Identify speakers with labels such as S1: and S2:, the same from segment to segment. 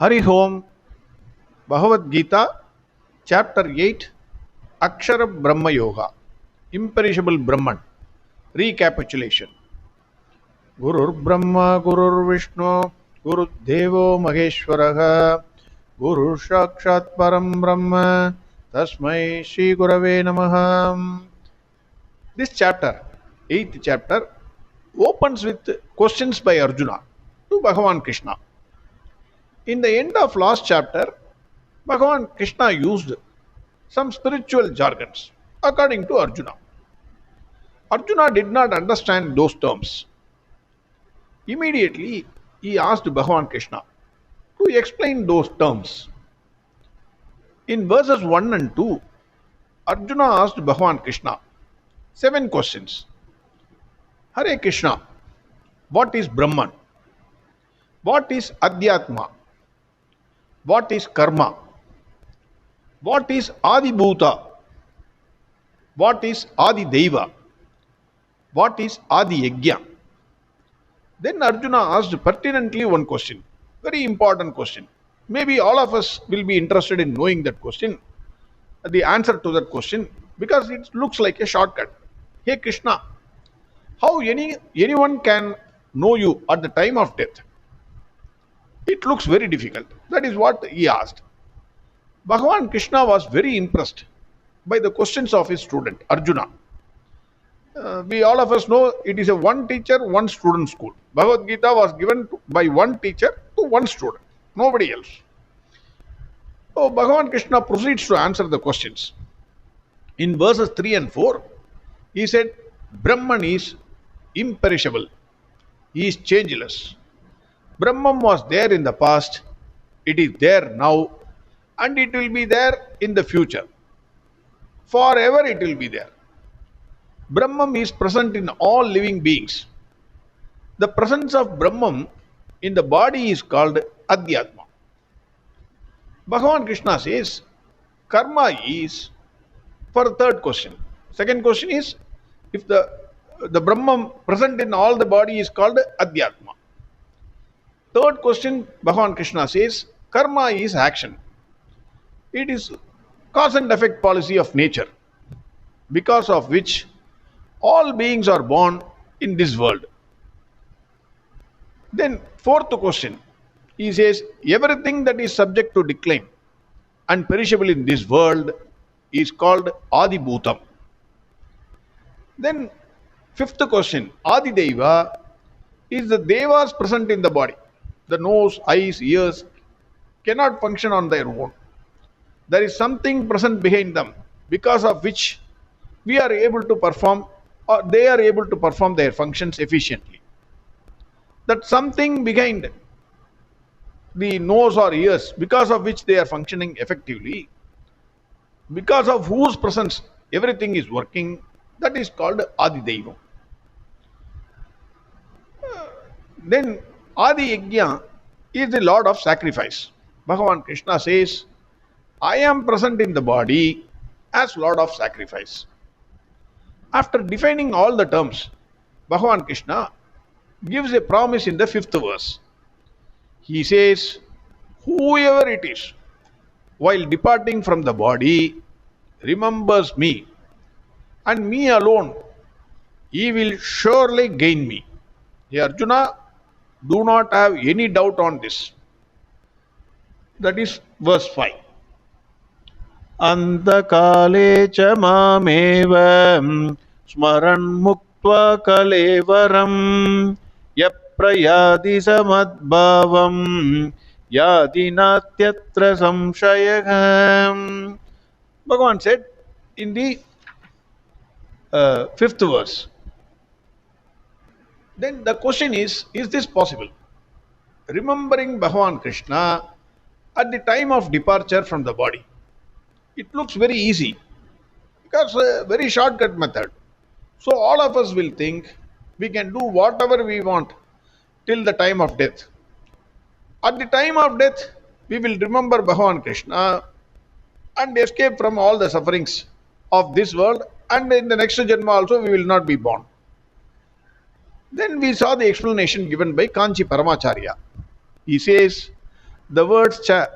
S1: Hari Om, Bhagavad Gita, Chapter 8, Akshara Brahma Yoga, Imperishable Brahman, Recapitulation. Gurur Brahma, Gurur Vishnu, Guru Devo Maheshwaraha, Guru Sakshat Param Brahma, Tasmai Shri Gurave Namaha. This chapter, 8th chapter, opens with questions by Arjuna to Bhagavan Krishna. In the end of last chapter, Bhagavan Krishna used some spiritual jargons according to Arjuna. Arjuna did not understand those terms. Immediately, he asked Bhagavan Krishna to explain those terms. In verses 1 and 2, Arjuna asked Bhagavan Krishna 7 questions. Hare Krishna, what is Brahman? What is Adhyatma? What is Karma? What is Adi Bhuta? What is Adi Deva? What is Adi Yajna? Then Arjuna asked pertinently one question, very important question. Maybe all of us will be interested in knowing that question, the answer to that question, because it looks like a shortcut. Hey Krishna, how anyone can know you at the time of death? It looks very difficult. That is what he asked. Bhagavan Krishna was very impressed by the questions of his student, Arjuna. We all of us know it is a one teacher, one student school. Bhagavad Gita was given by one teacher to one student, nobody else. So Bhagavan Krishna proceeds to answer the questions. In verses 3 and 4, he said, Brahman is imperishable. He is changeless. Brahman was there in the past, it is there now, and it will be there in the future. Forever it will be there. Brahman is present in all living beings. The presence of Brahman in the body is called Adhyatma. Bhagavan Krishna says, Karma is, for the third question. Second question is, if the Brahman present in all the body is called Adhyatma. Third question, Bhagavan Krishna says, Karma is action. It is cause and effect policy of nature, because of which all beings are born in this world. Then fourth question, he says, everything that is subject to decline and perishable in this world is called Adi Bhutam. Then fifth question, Adi Deva is the Devas present in the body. The nose, eyes, ears cannot function on their own. There is something present behind them, because of which we are able to perform, or they are able to perform their functions efficiently. That something behind the nose or ears, because of which they are functioning effectively, because of whose presence everything is working, that is called Adi Deva. Then Adi Yajna is the Lord of sacrifice. Bhagavan Krishna says, I am present in the body as Lord of sacrifice. After defining all the terms, Bhagavan Krishna gives a promise in the 5th verse. He says, whoever it is, while departing from the body, remembers me, and me alone, he will surely gain me. Hey Arjuna, do not have any doubt on this. That is verse 5. Antakale cha mameva smaran muktva kalevaram yaprayadi samadbhavam yadi natyatra samshayam. Bhagavan said in the 5th verse. Then the question is this possible? Remembering Bhagavan Krishna at the time of departure from the body. It looks very easy, because a very shortcut method. So all of us will think we can do whatever we want till the time of death. At the time of death, we will remember Bhagavan Krishna and escape from all the sufferings of this world, and in the next Janma also we will not be born. Then we saw the explanation given by Kanchi Paramacharya. He says, The words cha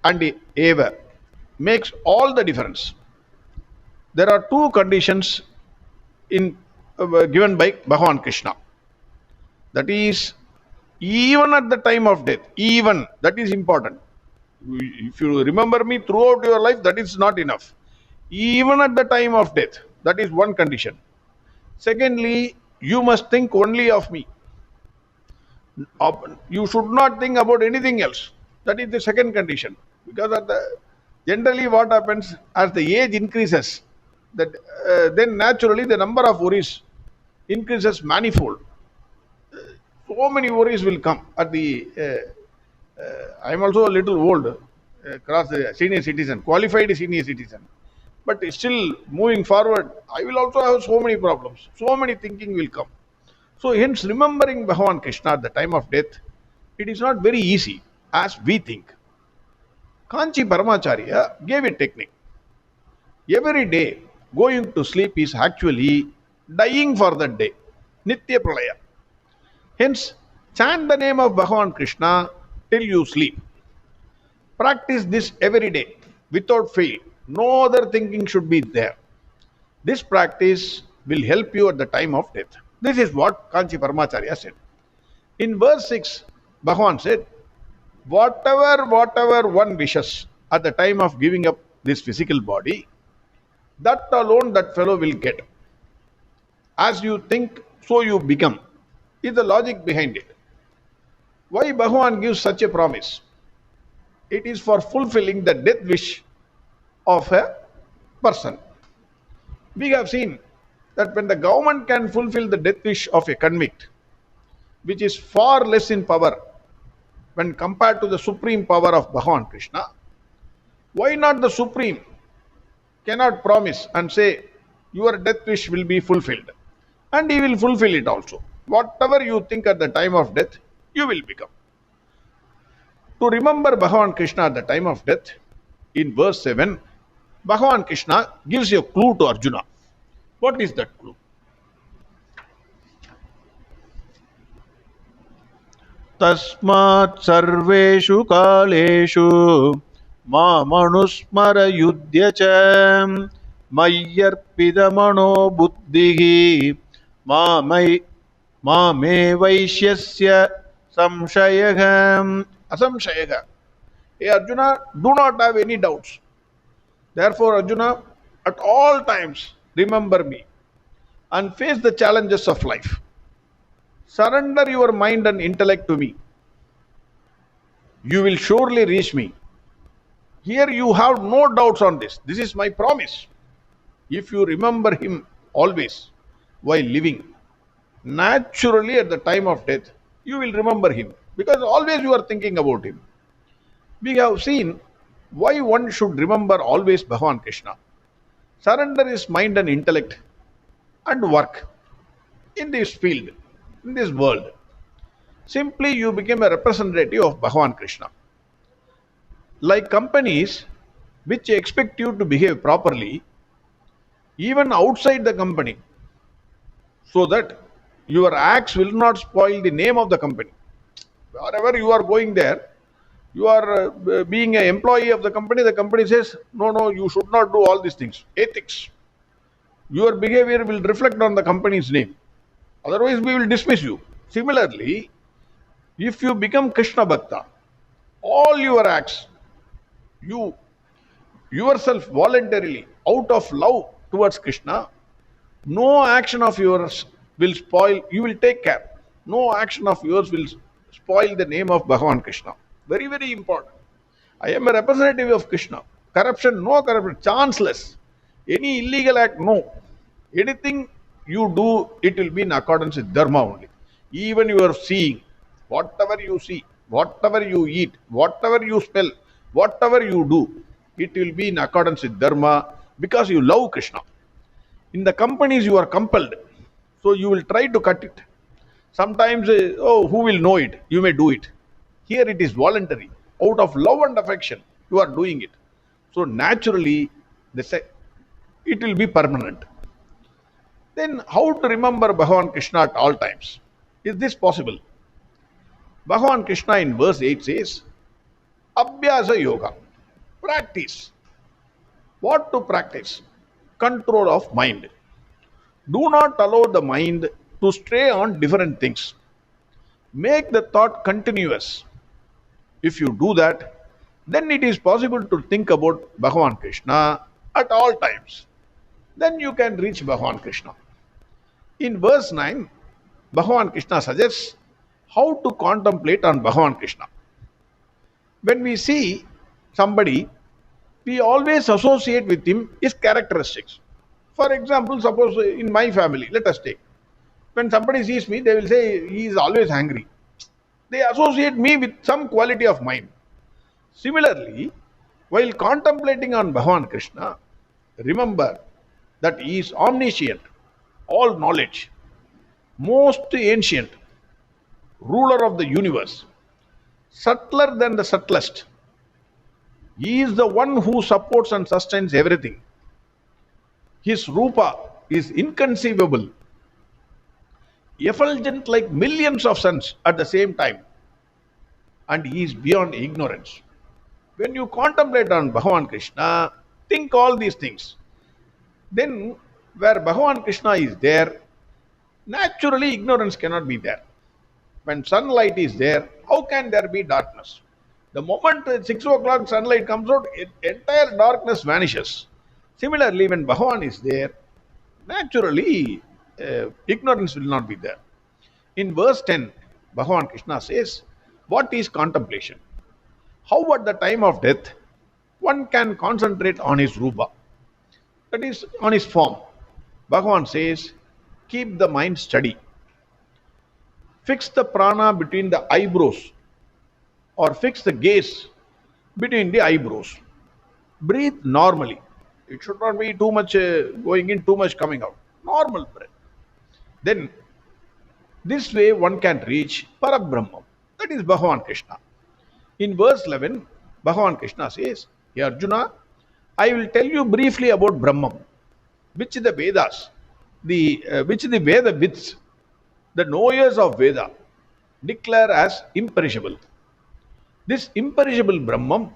S1: and eva makes all the difference. There are two conditions in given by Bhagavan Krishna. That is, even at the time of death, even that is important. If you remember me throughout your life, that is not enough. Even at the time of death, that is one condition. Secondly, you must think only of me. You should not think about anything else. That is the second condition. Because generally what happens as the age increases, then naturally the number of worries increases manifold. So many worries will come at the. I am also a little old, cross the senior citizen, qualified senior citizen. But still moving forward, I will also have so many problems. So many thinking will come. So hence remembering Bhagavan Krishna at the time of death, it is not very easy as we think. Kanchi Paramacharya gave a technique. Every day going to sleep is actually dying for that day. Nitya Pralaya. Hence, chant the name of Bhagavan Krishna till you sleep. Practice this every day without fail. No other thinking should be there. This practice will help you at the time of death. This is what Kanchi Paramacharya said. In verse 6, Bhagavan said, whatever one wishes at the time of giving up this physical body, that alone that fellow will get. As you think, so you become, is the logic behind it. Why Bhagavan gives such a promise? It is for fulfilling the death wish of a person. We have seen that when the government can fulfill the death wish of a convict, which is far less in power when compared to the supreme power of Bhagavan Krishna, why not the supreme cannot promise and say your death wish will be fulfilled, and he will fulfill it also. Whatever you think at the time of death, you will become. To remember Bhagavan Krishna at the time of death, in verse 7, Bhagavan Krishna gives a clue to Arjuna. What is that clue?
S2: Tasmat sarveshu kaleshu mamanusmara yudhyacham mayyarpidamano buddhihi mamai mame vaishyasya samshayagam.
S1: Asamshayaga. Hey Arjuna, do not have any doubts. Therefore, Arjuna, at all times, remember me and face the challenges of life. Surrender your mind and intellect to me. You will surely reach me. Here you have no doubts on this. This is my promise. If you remember him always while living, naturally at the time of death, you will remember him because always you are thinking about him. We have seen why one should remember always Bhagavan Krishna. Surrender his mind and intellect and work in this field, in this world. Simply you become a representative of Bhagavan Krishna. Like companies which expect you to behave properly, even outside the company, so that your acts will not spoil the name of the company. Wherever you are going there, you are being an employee of the company says, no, you should not do all these things. Ethics. Your behavior will reflect on the company's name. Otherwise, we will dismiss you. Similarly, if you become Krishna Bhakta, all your acts, you yourself voluntarily, out of love towards Krishna, no action of yours will spoil, you will take care. No action of yours will spoil the name of Bhagavan Krishna. Very, very important. I am a representative of Krishna. Corruption, no corruption, chanceless. Any illegal act, no. Anything you do, it will be in accordance with Dharma only. Even you are seeing, whatever you see, whatever you eat, whatever you smell, whatever you do, it will be in accordance with Dharma because you love Krishna. In the companies you are compelled, so you will try to cut it. Sometimes, who will know it? You may do it. Here it is voluntary. Out of love and affection, you are doing it. So naturally, it will be permanent. Then how to remember Bhagavan Krishna at all times? Is this possible? Bhagavan Krishna in verse 8 says, Abhyasa yoga. Practice. What to practice? Control of mind. Do not allow the mind to stray on different things. Make the thought continuous. If you do that, then it is possible to think about Bhagavan Krishna at all times. Then you can reach Bhagavan Krishna. In verse 9, Bhagavan Krishna suggests how to contemplate on Bhagavan Krishna. When we see somebody, we always associate with him his characteristics. For example, suppose in my family, let us take, when somebody sees me, they will say he is always angry. They associate me with some quality of mind. Similarly, while contemplating on Bhagavan Krishna, remember that he is omniscient, all knowledge, most ancient, ruler of the universe, subtler than the subtlest. He is the one who supports and sustains everything. His rupa is inconceivable, effulgent like millions of suns at the same time, and he is beyond ignorance. When you contemplate on Bhagavan Krishna, think all these things. Then, where Bhagavan Krishna is there, naturally ignorance cannot be there. When sunlight is there, how can there be darkness? The moment 6 o'clock sunlight comes out, entire darkness vanishes. Similarly, when Bhagavan is there, naturally ignorance will not be there. In verse 10, Bhagavan Krishna says, what is contemplation? How at the time of death one can concentrate on his rupa, that is, on his form. Bhagavan says, keep the mind steady. Fix the prana between the eyebrows, or fix the gaze between the eyebrows. Breathe normally. It should not be too much going in, too much coming out. Normal breath. Then, this way one can reach Parabrahma, that is Bhagavan Krishna. In verse 11, Bhagavan Krishna says, Hey Arjuna, I will tell you briefly about Brahman, which the Vedas, which the Vedavids, the knowers of Veda, declare as imperishable. This imperishable Brahman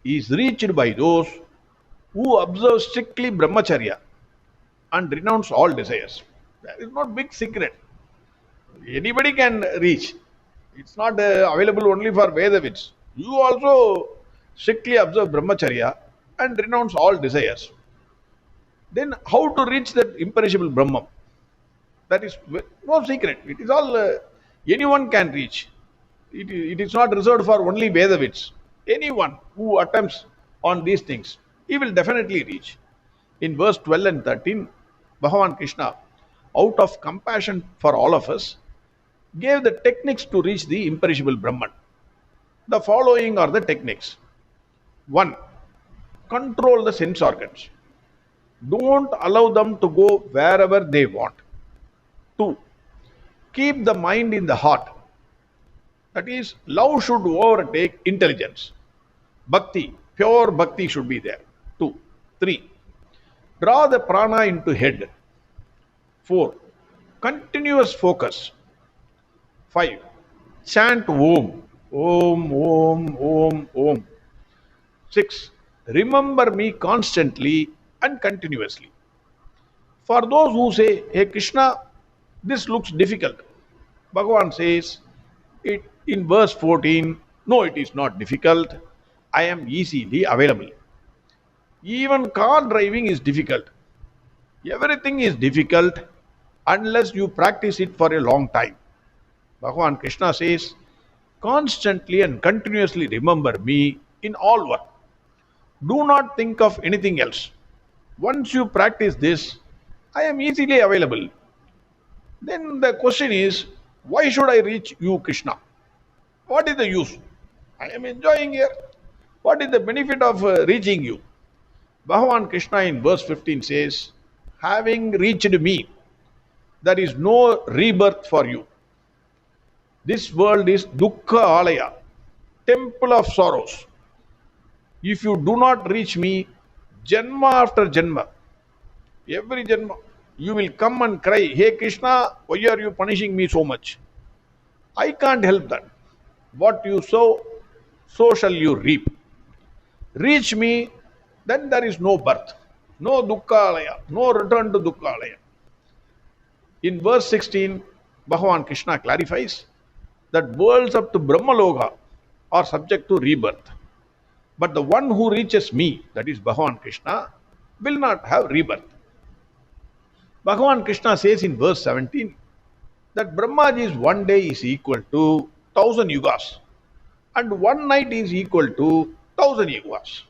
S1: is reached by those who observe strictly Brahmacharya and renounce all desires. That is not big secret. Anybody can reach. It's not available only for Vedavids. You also strictly observe Brahmacharya and renounce all desires. Then how to reach that imperishable Brahman? That is no secret. It is all, anyone can reach. It is not reserved for only Vedavids. Anyone who attempts on these things, he will definitely reach. In verse 12 and 13, Bhagavan Krishna, out of compassion for all of us, gave the techniques to reach the imperishable Brahman. The following are the techniques. 1. Control the sense organs. Don't allow them to go wherever they want. 2. Keep the mind in the heart. That is, love should overtake intelligence. Bhakti, pure bhakti should be there. 2. 3. Draw the prana into head. 4. Continuous focus. 5. Chant Om. Om, Om, Om, Om. 6. Remember me constantly and continuously. For those who say, Hey Krishna, this looks difficult, Bhagavan says it in verse 14, no, it is not difficult. I am easily available. Even car driving is difficult. Everything is difficult unless you practice it for a long time. Bhagavan Krishna says, constantly and continuously remember me in all work. Do not think of anything else. Once you practice this, I am easily available. Then the question is, why should I reach you, Krishna? What is the use? I am enjoying here. What is the benefit of reaching you? Bhagavan Krishna in verse 15 says, having reached me, there is no rebirth for you. This world is dukkha alaya, temple of sorrows. If you do not reach me, janma after janma, every janma, you will come and cry, Hey Krishna, why are you punishing me so much? I can't help that. What you sow, so shall you reap. Reach me, then there is no birth, no dukkhalaya, no return to dukkhalaya. In verse 16, Bhagavan Krishna clarifies that worlds up to Brahmaloka are subject to rebirth. But the one who reaches me, that is Bhagavan Krishna, will not have rebirth. Bhagavan Krishna says in verse 17 that Brahmaji's one day is equal to 1,000 yugas and one night is equal to 1,000 yugas.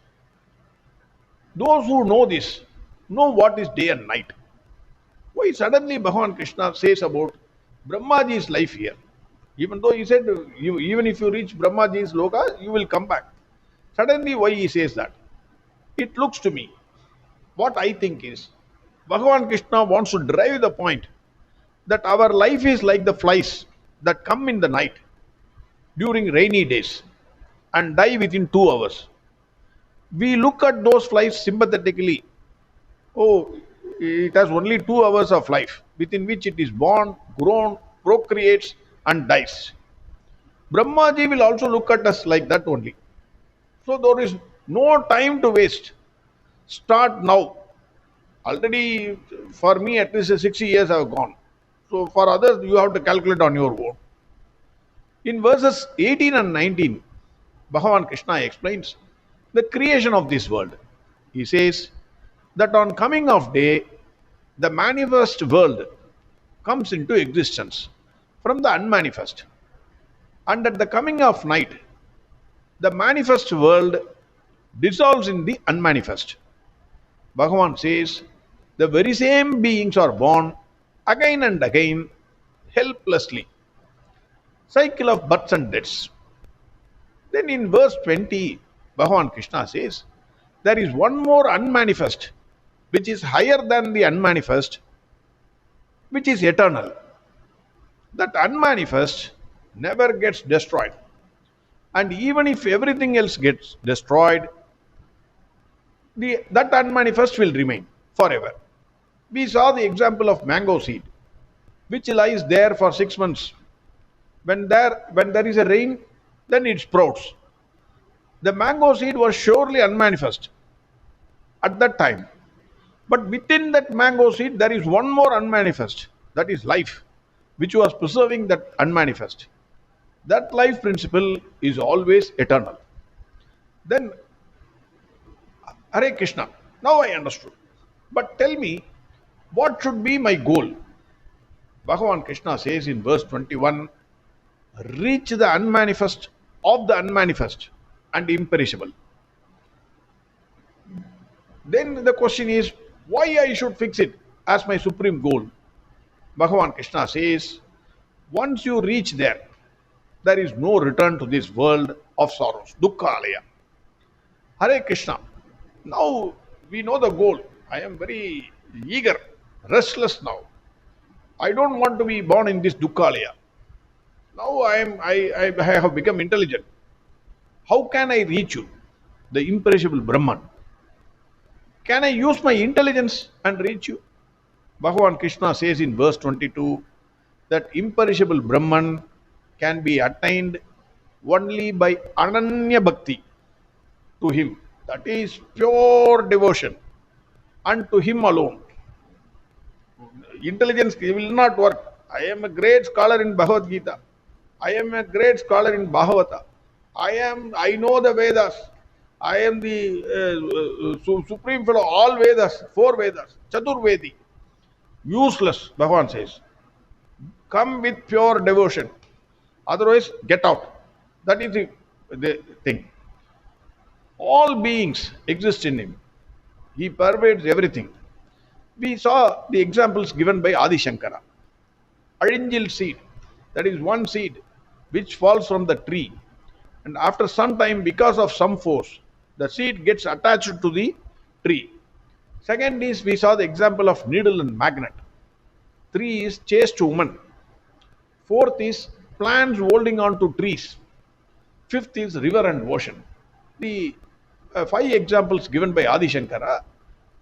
S1: Those who know this know what is day and night. Why suddenly Bhagavan Krishna says about Brahmaji's life here? Even though he said, even if you reach Brahmaji's loka, you will come back. Suddenly, why he says that? It looks to me, what I think is, Bhagavan Krishna wants to drive the point that our life is like the flies that come in the night during rainy days and die within 2 hours. We look at those flies sympathetically. Oh, it has only 2 hours of life within which it is born, grown, procreates, and dies. Brahmaji will also look at us like that only. So there is no time to waste. Start now. Already for me at least 60 years have gone. So for others you have to calculate on your own. In verses 18 and 19, Bhagavan Krishna explains the creation of this world. He says that on coming of day, the manifest world comes into existence from the unmanifest. And at the coming of night, the manifest world dissolves in the unmanifest. Bhagavan says, the very same beings are born again and again helplessly. Cycle of births and deaths. Then in verse 20, Bhagavan Krishna says, there is one more unmanifest, which is higher than the unmanifest, which is eternal. That unmanifest never gets destroyed. And even if everything else gets destroyed, that unmanifest will remain forever. We saw the example of mango seed, which lies there for 6 months. When there is a rain, then it sprouts. The mango seed was surely unmanifest at that time. But within that mango seed, there is one more unmanifest, that is life, which was preserving that unmanifest. That life principle is always eternal. Then, Hare Krishna, now I understood. But tell me, what should be my goal? Bhagavan Krishna says in verse 21, reach the unmanifest of the unmanifest and imperishable. Then the question is, why I should fix it as my supreme goal? Bhagavan Krishna says, once you reach there, there is no return to this world of sorrows, dukkhalaya. Hare Krishna. Now we know the goal. I am very eager, restless now. I don't want to be born in this dukkhalaya. Now I have become intelligent. How can I reach you, the imperishable Brahman? Can I use my intelligence and reach you? Bhagavan Krishna says in verse 22 that imperishable Brahman can be attained only by ananya bhakti to him. That is pure devotion and to him alone. Intelligence will not work. I am a great scholar in Bhagavad Gita. I am a great scholar in Bhagavata. I know the Vedas. I am the supreme fellow, all Vedas, 4 Vedas, Chaturvedi. Useless, Bhagavan says. Come with pure devotion. Otherwise, get out. That is the thing. All beings exist in him. He pervades everything. We saw the examples given by Adi Shankara. Aringil seed, that is one seed which falls from the tree. And after some time, because of some force, the seed gets attached to the tree. Second is, we saw the example of needle and magnet. 3 is chaste woman. 4th is plants holding on to trees. 5th is river and ocean. The 5 examples given by Adi Shankara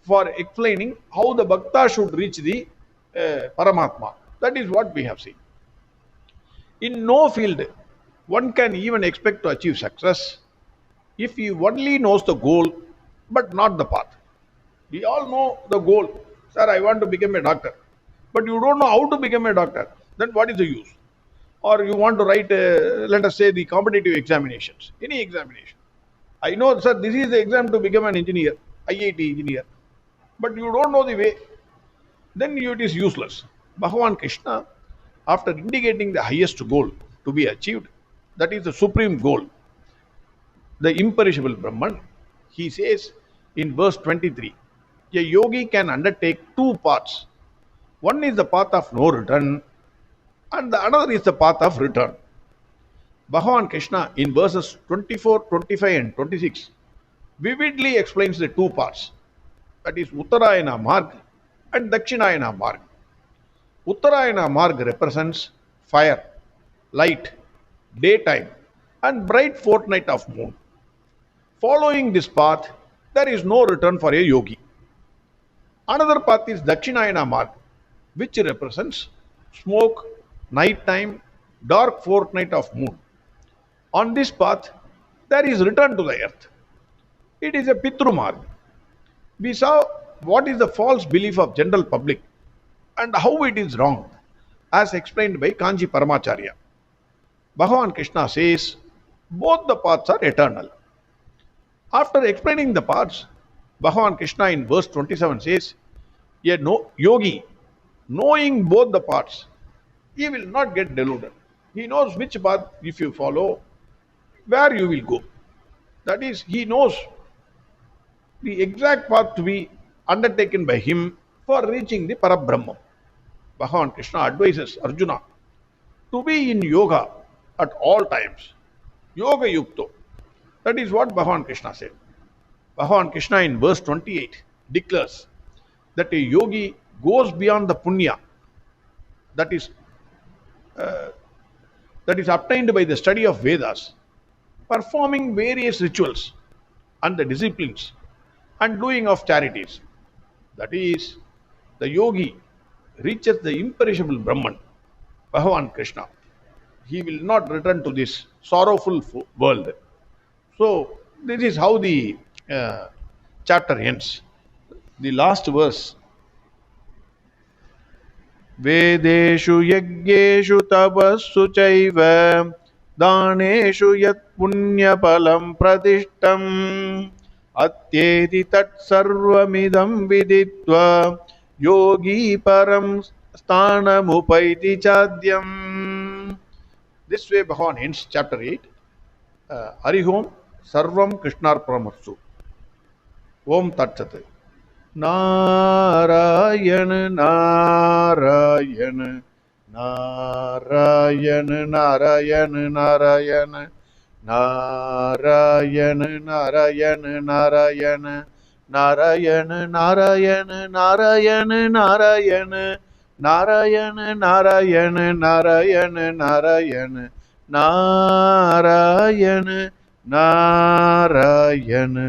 S1: for explaining how the bhakta should reach the Paramatma. That is what we have seen. In no field one can even expect to achieve success if he only knows the goal but not the path. We all know the goal. Sir, I want to become a doctor. But you don't know how to become a doctor. Then what is the use? Or you want to write, let us say, the competitive examinations, any examination. I know, sir, this is the exam to become an engineer, IIT engineer. But you don't know the way. Then it is useless. Bhagavan Krishna, after indicating the highest goal to be achieved, that is the supreme goal, the imperishable Brahman, he says in verse 23, a yogi can undertake two paths. One is the path of no return, and the another is the path of return. Bhagavan Krishna in verses 24, 25, and 26 vividly explains the two paths, that is Uttarayana Marg and Dakshinayana Marg. Uttarayana Marg represents fire, light, daytime, and bright fortnight of moon. Following this path, there is no return for a yogi. Another path is Dakshinayana Marg, which represents smoke, night time, dark fortnight of moon. On this path, there is return to the earth. It is a Pitru Marg. We saw what is the false belief of general public and how it is wrong, as explained by Kanji Paramacharya. Bhagavan Krishna says both the paths are eternal. After explaining the paths, Bhagavan Krishna in verse 27 says, a yogi, knowing both the paths, he will not get deluded. He knows which path, if you follow, where you will go. That is, he knows the exact path to be undertaken by him for reaching the Parabrahma. Bhagavan Krishna advises Arjuna to be in yoga at all times. Yoga yukto. That is what Bhagavan Krishna said. Bhagavan Krishna in verse 28 declares that a yogi goes beyond the punya that is obtained by the study of Vedas, performing various rituals and the disciplines and doing of charities. That is, the yogi reaches the imperishable Brahman, Bhagavan Krishna. He will not return to this sorrowful world. So, this is how the chapter ends. The last verse. Vedeshu yajneshu tapassu chaiva daneshu yat punya palam pradishtam atyeti tat sarvamidam viditva yogi param stanamupaiti chadyam. This way Bhagavan ends chapter 8. Harihom Sarvam Krishnarparamatsu. Om Tat Sat. Narayana Narayana Narayana Narayana Narayana Narayana Narayana Narayana Narayana Narayana Narayana Narayana Narayana Narayana Narayana Narayana Narayana Narayana.